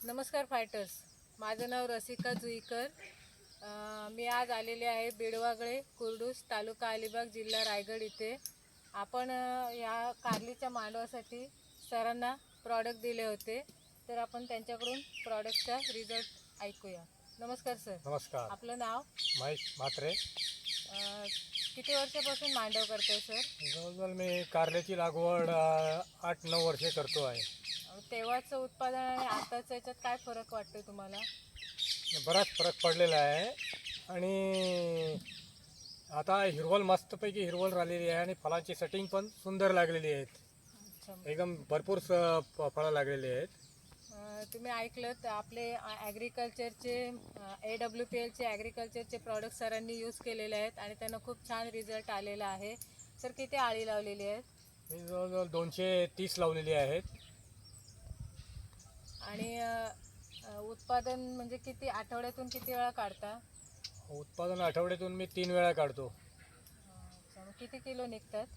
नमस्कार फायटर्स, माझं नाव रसिका जुईकर. मी आज आलेले आहे बेडवागळे कुर्डूस तालुका अलिबाग जिल्हा रायगड इथे. आपण या कारलीच्या मांडवासाठी सरांना प्रॉडक्ट दिले होते, तर आपण त्यांच्याकडून प्रॉडक्टचा रिझल्ट ऐकूया. नमस्कार सर. नमस्कार. आपलं नाव? महेश म्हात्रे. किती वर्षापासून मांडव करतोय सर? जवळजवळ मी कारल्याची लागवड 8-9 वर्षे करतो आहे. तेव्हाचं उत्पादन आणि आताचं याच्यात काय फरक वाटतो तुम्हाला? बराच फरक पडलेला आहे आणि आता हिरवळ मस्तपैकी हिरवळ राहिलेली आहे आणि फळांची सेटिंग पण सुंदर लागलेली आहेत. एकदम भरपूर फळं लागलेली आहेत. तुम्ही ऐकलं तर आपले ॲग्रिकल्चरचे AWPLचे ॲग्रिकल्चरचे प्रॉडक्ट सरांनी यूज केलेले आहेत आणि त्यांना खूप छान रिझल्ट आलेला आहे. सर किती आळी लावलेली आहेत? मी जवळजवळ 230 लावलेली आहेत. आणि उत्पादन म्हणजे किती आठवड्यातून किती वेळा काढता? उत्पादन आठवड्यातून मी 3 वेळा काढतो. मग किती किलो निघतात?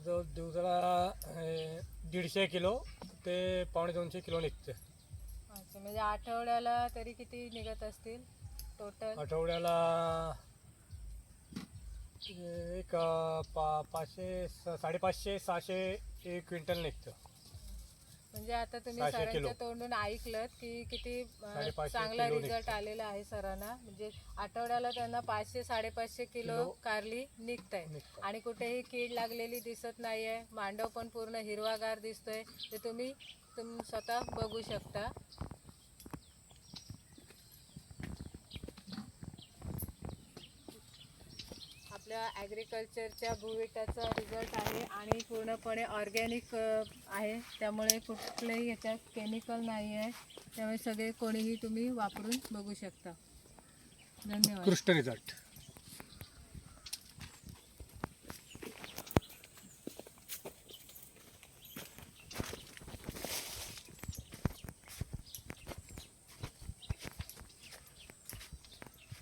जवळ दिवसाला 150 किलो ते 250 किलो निघते. अच्छा, म्हणजे आठवड्याला तरी किती निघत असतील टोटल? आठवड्याला एक 500-550-600 क्विंटल निघतं. म्हणजे आता तुम्ही 600 सरांच्या किलो. तोंडून ऐकलं की किती 550 चांगला किलो रिझल्ट निघतं. आलेला आहे सरांना. म्हणजे आठवड्याला त्यांना 500-550 किलो कारली निघत आहे आणि कुठेही कीड लागलेली दिसत नाही आहे. मांडव पण पूर्ण हिरवागार दिसतोय. ते तुम्ही स्वतः बघू शकता. आपल्या ॲग्रिकल्चरच्या भुविटाचा रिझल्ट आहे आणि पूर्णपणे ऑर्गॅनिक आहे, त्यामुळे कुठलंही याच्यात केमिकल नाही आहे. त्यामुळे सगळे कोणीही तुम्ही वापरून बघू शकता. धन्यवाद. उत्कृष्ट रिझल्ट.